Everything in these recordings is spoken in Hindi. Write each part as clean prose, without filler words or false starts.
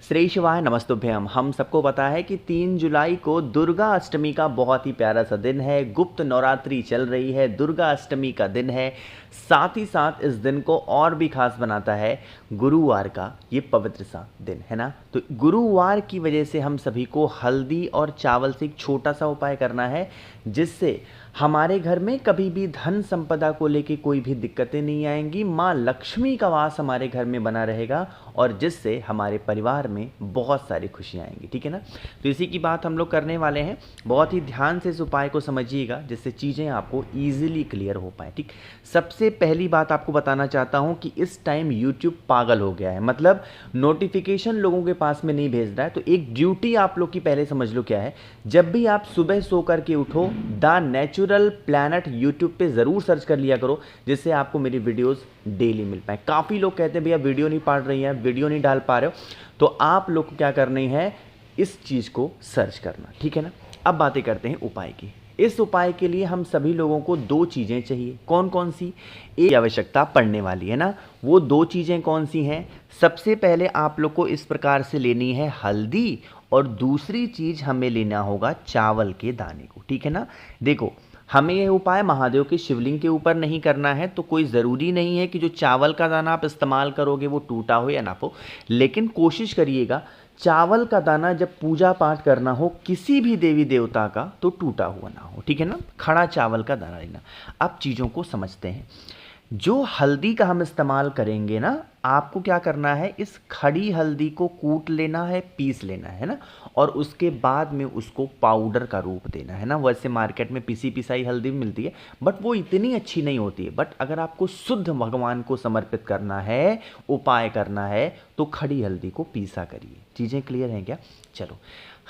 श्री शिवाय नमस्तुभ्यम। हम सबको पता है कि 3 जुलाई को दुर्गा अष्टमी का बहुत ही प्यारा सा दिन है। गुप्त नवरात्रि चल रही है, दुर्गा अष्टमी का दिन है। साथ ही साथ इस दिन को और भी खास बनाता है गुरुवार का ये पवित्र सा दिन, है ना। तो गुरुवार की वजह से हम सभी को हल्दी और चावल से एक छोटा सा उपाय करना है, जिससे हमारे घर में कभी भी धन संपदा को लेके कोई भी दिक्कतें नहीं आएंगी। माँ लक्ष्मी का वास हमारे घर में बना रहेगा और जिससे हमारे परिवार में बहुत सारी खुशियाँ आएंगी, ठीक है ना। तो इसी की बात हम लोग करने वाले हैं। बहुत ही ध्यान से इस उपाय को समझिएगा, जिससे चीज़ें आपको ईजिली क्लियर हो पाए, ठीक। सबसे पहली बात आपको बताना चाहता हूँ कि इस टाइम यूट्यूब पागल हो गया है, मतलब नोटिफिकेशन लोगों के पास में नहीं भेज रहा है। तो एक ड्यूटी आप लोग की पहले समझ लो क्या है। जब भी आप सुबह सो करके उठो, द नेचुरल प्लैनेट यूट्यूब पे ज़रूर सर्च कर लिया करो, जिससे आपको मेरी वीडियोस डेली मिल पाए। काफ़ी लोग कहते हैं भैया वीडियो नहीं पढ़ रही हैं, वीडियो नहीं डाल पा रहे हो, तो आप लोग को क्या करनी है, इस चीज़ को सर्च करना, ठीक है ना। अब बातें करते हैं उपाय की। इस उपाय के लिए हम सभी लोगों को 2 चीज़ें चाहिए। कौन कौन सी? एक आवश्यकता पड़ने वाली है ना, वो 2 चीज़ें कौन सी हैं? सबसे पहले आप लोग को इस प्रकार से लेनी है हल्दी, और दूसरी चीज़ हमें लेना होगा चावल के दाने को, ठीक है ना। देखो, हमें यह उपाय महादेव के शिवलिंग के ऊपर नहीं करना है, तो कोई ज़रूरी नहीं है कि जो चावल का दाना आप इस्तेमाल करोगे वो टूटा हो या ना हो, लेकिन कोशिश करिएगा चावल का दाना जब पूजा पाठ करना हो किसी भी देवी देवता का, तो टूटा हुआ ना हो, ठीक है ना। खड़ा चावल का दाना लेना। अब चीज़ों को समझते हैं। जो हल्दी का हम इस्तेमाल करेंगे ना, आपको क्या करना है, इस खड़ी हल्दी को कूट लेना है, पीस लेना है ना, और उसके बाद में उसको पाउडर का रूप देना है ना। वैसे मार्केट में पिसी पिसाई हल्दी भी मिलती है, बट वो इतनी अच्छी नहीं होती है। बट अगर आपको शुद्ध भगवान को समर्पित करना है, उपाय करना है, तो खड़ी हल्दी को पीसा करिए। चीज़ें क्लियर हैं क्या? चलो,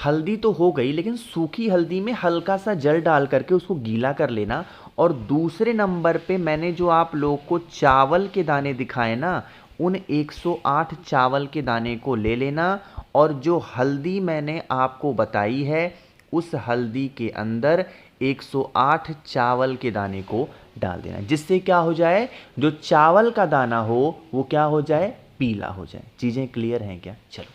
हल्दी तो हो गई, लेकिन सूखी हल्दी में हल्का सा जल डाल करके उसको गीला कर लेना। और दूसरे नंबर पे मैंने जो आप लोगों को चावल के दाने दिखाए ना, उन 108 चावल के दाने को ले लेना, और जो हल्दी मैंने आपको बताई है उस हल्दी के अंदर 108 चावल के दाने को डाल देना, जिससे क्या हो जाए, जो चावल का दाना हो वो क्या हो जाए, पीला हो जाए। चीज़ें क्लियर हैं क्या? चलो,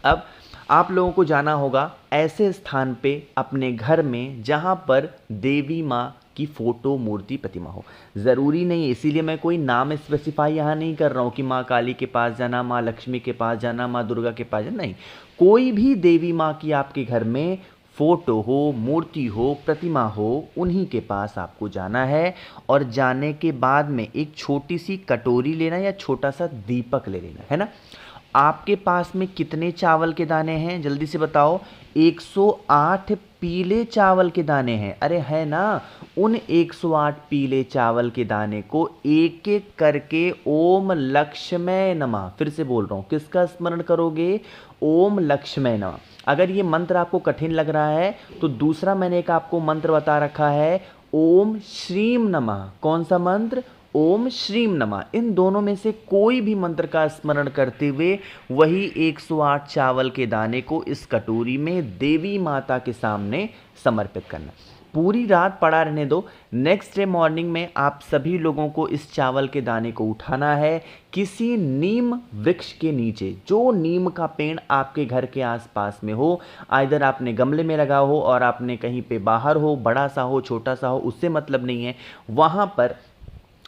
अब आप लोगों को जाना होगा ऐसे स्थान पे अपने घर में जहाँ पर देवी माँ की फोटो, मूर्ति, प्रतिमा हो। ज़रूरी नहीं है, इसीलिए मैं कोई नाम स्पेसिफाई यहाँ नहीं कर रहा हूँ कि माँ काली के पास जाना, माँ लक्ष्मी के पास जाना, माँ दुर्गा के पास जाना, नहीं। कोई भी देवी माँ की आपके घर में फोटो हो, मूर्ति हो, प्रतिमा हो, उन्हीं के पास आपको जाना है। और जाने के बाद में एक छोटी सी कटोरी लेना या छोटा सा दीपक ले लेना, है ना। आपके पास में कितने चावल के दाने हैं, जल्दी से बताओ? 108 पीले चावल के दाने हैं। अरे है ना। उन 108 पीले चावल के दाने को एक एक करके ओम लक्ष्मय नमः, फिर से बोल रहा हूँ, किसका स्मरण करोगे? ओम लक्ष्मय नमः। अगर ये मंत्र आपको कठिन लग रहा है तो दूसरा मैंने एक आपको मंत्र बता रखा है, ओम श्रीम नमः। कौन सा मंत्र? ओम श्रीम नमः। इन दोनों में से कोई भी मंत्र का स्मरण करते हुए वही 108 चावल के दाने को इस कटोरी में देवी माता के सामने समर्पित करना। पूरी रात पड़ा रहने दो। नेक्स्ट डे मॉर्निंग में आप सभी लोगों को इस चावल के दाने को उठाना है, किसी नीम वृक्ष के नीचे, जो नीम का पेड़ आपके घर के आसपास में हो, आइदर आपने गमले में लगा हो और आपने कहीं पे बाहर हो, बड़ा सा हो छोटा सा हो, उससे मतलब नहीं है, वहाँ पर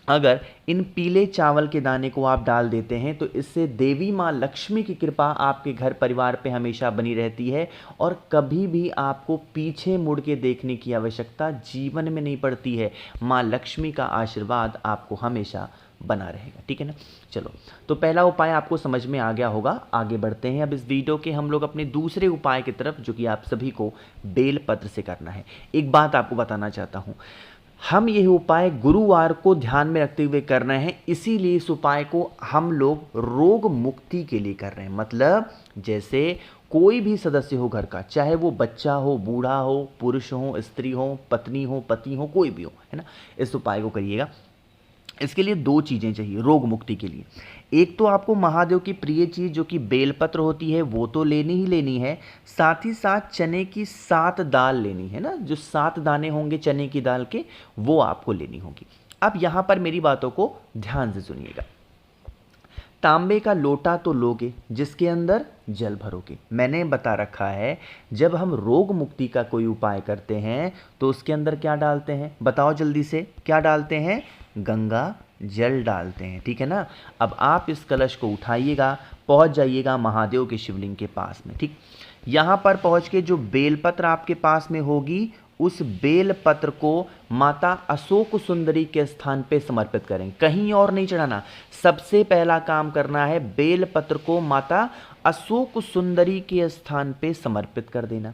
अगर इन पीले चावल के दाने को आप डाल देते हैं तो इससे देवी माँ लक्ष्मी की कृपा आपके घर परिवार पे हमेशा बनी रहती है, और कभी भी आपको पीछे मुड़ के देखने की आवश्यकता जीवन में नहीं पड़ती है। माँ लक्ष्मी का आशीर्वाद आपको हमेशा बना रहेगा, ठीक है ना। चलो, तो पहला उपाय आपको समझ में आ गया होगा। आगे बढ़ते हैं अब इस वीडियो के हम लोग अपने दूसरे उपाय की तरफ, जो कि आप सभी को बेलपत्र से करना है। एक बात आपको बताना चाहता हूँ, हम यह उपाय गुरुवार को ध्यान में रखते हुए कर रहे हैं, इसीलिए इस उपाय को हम लोग रोग मुक्ति के लिए कर रहे हैं। मतलब जैसे कोई भी सदस्य हो घर का, चाहे वो बच्चा हो, बूढ़ा हो, पुरुष हो, स्त्री हो, पत्नी हो, पति हो, कोई भी हो, है ना, इस उपाय को करिएगा। इसके लिए 2 चीज़ें चाहिए रोग मुक्ति के लिए। एक तो आपको महादेव की प्रिय चीज़ जो कि बेलपत्र होती है वो तो लेनी ही लेनी है, साथ ही साथ चने की 7 दाल लेनी है ना, जो 7 दाने होंगे चने की दाल के, वो आपको लेनी होगी। अब यहाँ पर मेरी बातों को ध्यान से सुनिएगा। तांबे का लोटा तो लोगे जिसके अंदर जल भरोगे। मैंने बता रखा है जब हम रोग मुक्ति का कोई उपाय करते हैं तो उसके अंदर क्या डालते हैं, बताओ जल्दी से, क्या डालते हैं? गंगा जल डालते हैं, ठीक है ना। अब आप इस कलश को उठाइएगा, पहुंच जाइएगा महादेव के शिवलिंग के पास में, ठीक। यहाँ पर पहुंच के जो बेलपत्र आपके पास में होगी उस बेलपत्र को माता अशोक सुंदरी के स्थान पे समर्पित करें, कहीं और नहीं चढ़ाना। सबसे पहला काम करना है बेलपत्र को माता अशोक सुंदरी के स्थान पे समर्पित कर देना।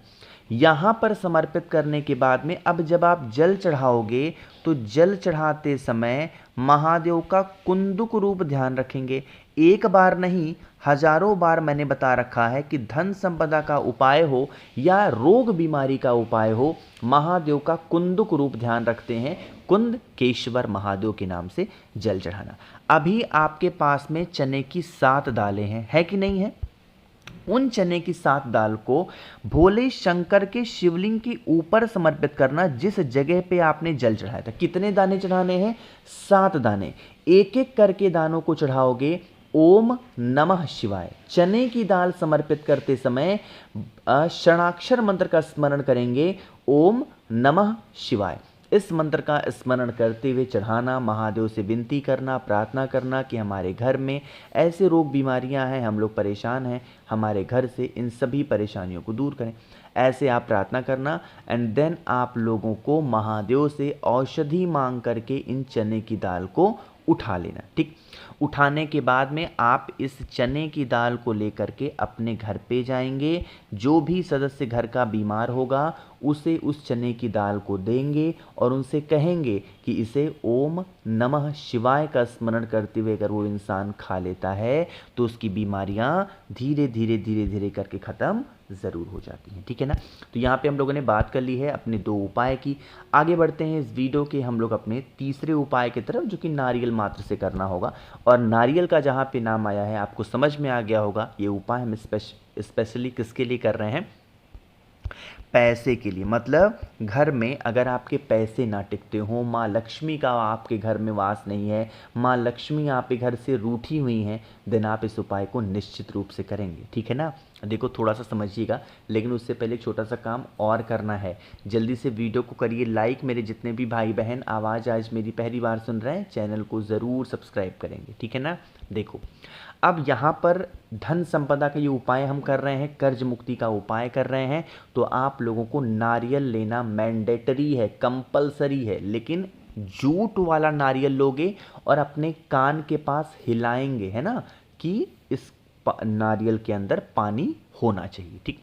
यहाँ पर समर्पित करने के बाद में अब जब आप जल चढ़ाओगे तो जल चढ़ाते समय महादेव का कुंदुक रूप ध्यान रखेंगे। एक बार नहीं, हजारों बार मैंने बता रखा है कि धन संपदा का उपाय हो या रोग बीमारी का उपाय हो, महादेव का कुंदुक रूप ध्यान रखते हैं। कुंद केश्वर महादेव के नाम से जल चढ़ाना। अभी आपके पास में चने की 7 दालें हैं, है कि नहीं है? उन चने की 7 दाल को भोले शंकर के शिवलिंग के ऊपर समर्पित करना जिस जगह पे आपने जल चढ़ाया था। कितने दाने चढ़ाने हैं? 7 दाने। एक एक करके दानों को चढ़ाओगे। ओम नमः शिवाय। चने की दाल समर्पित करते समय षडाक्षर मंत्र का स्मरण करेंगे, ओम नमः शिवाय। इस मंत्र का स्मरण करते हुए चढ़ाना, महादेव से विनती करना, प्रार्थना करना कि हमारे घर में ऐसे रोग बीमारियां हैं, हम लोग परेशान हैं, हमारे घर से इन सभी परेशानियों को दूर करें। ऐसे आप प्रार्थना करना एंड देन आप लोगों को महादेव से औषधि मांग करके इन चने की दाल को उठा लेना, ठीक। उठाने के बाद में आप इस चने की दाल को लेकर के अपने घर पे जाएंगे। जो भी सदस्य घर का बीमार होगा उसे उस चने की दाल को देंगे और उनसे कहेंगे कि इसे ओम नमः शिवाय का स्मरण करते हुए अगर वो इंसान खा लेता है तो उसकी बीमारियां धीरे धीरे धीरे धीरे करके ख़त्म ज़रूर हो जाती हैं, ठीक है ना। तो यहाँ पे हम लोगों ने बात कर ली है अपने 2 उपाय की। आगे बढ़ते हैं इस वीडियो के हम लोग अपने तीसरे उपाय की तरफ, जो कि नारियल मात्र से करना होगा। और नारियल का जहाँ पे नाम आया है आपको समझ में आ गया होगा, ये उपाय हम स्पेशली किसके लिए कर रहे हैं? पैसे के लिए। मतलब घर में अगर आपके पैसे ना टिकते हो, माँ लक्ष्मी का आपके घर में वास नहीं है, माँ लक्ष्मी आपके घर से रूठी हुई हैं, देन आप इस उपाय को निश्चित रूप से करेंगे, ठीक है ना। देखो थोड़ा सा समझिएगा, लेकिन उससे पहले एक छोटा सा काम और करना है। जल्दी से वीडियो को करिए लाइक। मेरे जितने भी भाई बहन आवाज़ आज मेरी पहली बार सुन रहे हैं, चैनल को ज़रूर सब्सक्राइब करेंगे, ठीक है ना। देखो अब यहाँ पर धन संपदा का ये उपाय हम कर रहे हैं, कर्ज मुक्ति का उपाय कर रहे हैं, तो आप लोगों को नारियल लेना मैंडेटरी है, कंपलसरी है। लेकिन जूट वाला नारियल लोगे और अपने कान के पास हिलाएंगे, है ना, कि इस नारियल के अंदर पानी होना चाहिए, ठीक।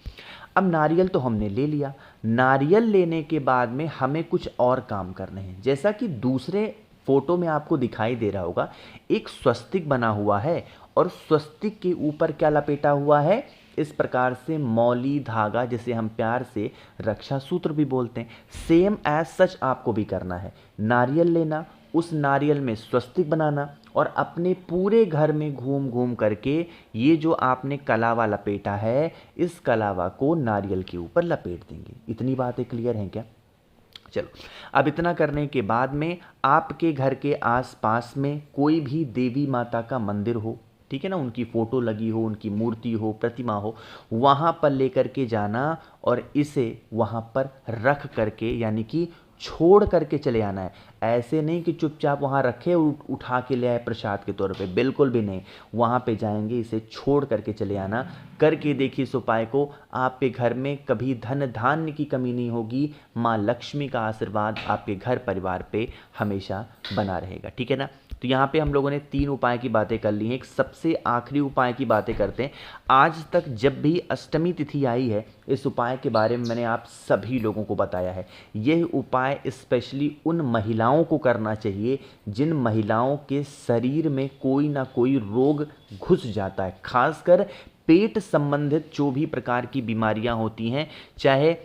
अब नारियल तो हमने ले लिया। नारियल लेने के बाद में हमें कुछ और काम करने हैं। जैसा कि दूसरे फोटो में आपको दिखाई दे रहा होगा, एक स्वस्तिक बना हुआ है और स्वस्तिक के ऊपर क्या लपेटा हुआ है? इस प्रकार से मौली धागा, जिसे हम प्यार से रक्षा सूत्र भी बोलते हैं। सेम एज सच आपको भी करना है। नारियल लेना, उस नारियल में स्वस्तिक बनाना और अपने पूरे घर में घूम घूम करके ये जो आपने कलावा लपेटा है, इस कलावा को नारियल के ऊपर लपेट देंगे। इतनी बातें क्लियर हैं क्या? चलो, अब इतना करने के बाद में आपके घर के आसपास में कोई भी देवी माता का मंदिर हो, ठीक है ना, उनकी फ़ोटो लगी हो, उनकी मूर्ति हो, प्रतिमा हो, वहाँ पर लेकर के जाना और इसे वहाँ पर रख करके, यानी कि छोड़ करके चले आना है। ऐसे नहीं कि चुपचाप वहाँ रखे उठा के ले आए प्रसाद के तौर पे, बिल्कुल भी नहीं। वहाँ पे जाएंगे, इसे छोड़ करके चले आना। करके देखिए इस उपाय को, आपके घर में कभी धन धान्य की कमी नहीं होगी। माँ लक्ष्मी का आशीर्वाद आपके घर परिवार पे हमेशा बना रहेगा, ठीक है ना। तो यहाँ पे हम लोगों ने 3 उपाय की बातें कर ली हैं। एक सबसे आखिरी उपाय की बातें करते हैं। आज तक जब भी अष्टमी तिथि आई है, इस उपाय के बारे में मैंने आप सभी लोगों को बताया है। यह उपाय स्पेशली उन महिलाओं को करना चाहिए जिन महिलाओं के शरीर में कोई ना कोई रोग घुस जाता है। खासकर पेट संबंधित जो भी प्रकार की बीमारियां होती हैं, चाहे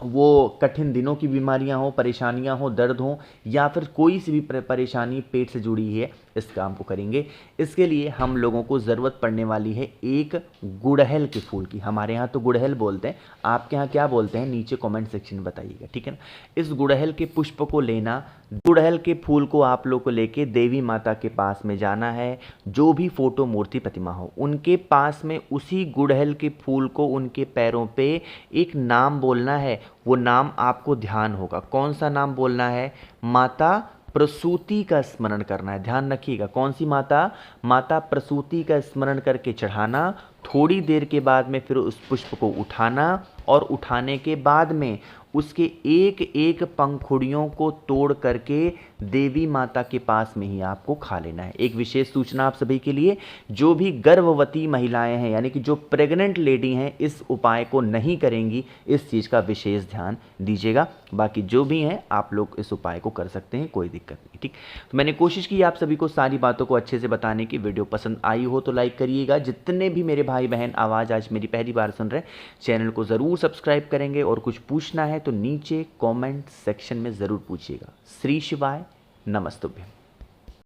वो कठिन दिनों की बीमारियां हो, परेशानियां हो, दर्द हो, या फिर कोई सी भी परेशानी पेट से जुड़ी है, इस काम को करेंगे। इसके लिए हम लोगों को ज़रूरत पड़ने वाली है एक गुड़हल के फूल की। हमारे यहाँ तो गुड़हल बोलते हैं, आपके यहाँ क्या बोलते हैं नीचे कमेंट सेक्शन में बताइएगा, ठीक है ना। इस गुड़हल के पुष्प को लेना, गुड़हल के फूल को आप लोग को लेके देवी माता के पास में जाना है। जो भी फोटो मूर्ति प्रतिमा हो उनके पास में उसी गुड़हल के फूल को उनके पैरों पे एक नाम बोलना है। वो नाम आपको ध्यान होगा, कौन सा नाम बोलना है? माता प्रसूति का स्मरण करना है। ध्यान रखिएगा, कौन सी माता? माता प्रसूति का स्मरण करके चढ़ाना। थोड़ी देर के बाद में फिर उस पुष्प को उठाना और उठाने के बाद में उसके एक एक पंखुड़ियों को तोड़ करके देवी माता के पास में ही आपको खा लेना है। एक विशेष सूचना आप सभी के लिए, जो भी गर्भवती महिलाएं हैं यानी कि जो प्रेग्नेंट लेडी हैं इस उपाय को नहीं करेंगी, इस चीज़ का विशेष ध्यान दीजिएगा। बाकी जो भी हैं आप लोग इस उपाय को कर सकते हैं, कोई दिक्कत नहीं, ठीक। तो मैंने कोशिश की आप सभी को सारी बातों को अच्छे से बताने की। वीडियो पसंद आई हो तो लाइक करिएगा। जितने भी मेरे भाई बहन आवाज़ आज मेरी पहली बार सुन रहे हैं, चैनल को ज़रूर सब्सक्राइब करेंगे और कुछ पूछना है तो नीचे कमेंट सेक्शन में ज़रूर पूछिएगा। श्री शिवाय नमस्तुभ्यं।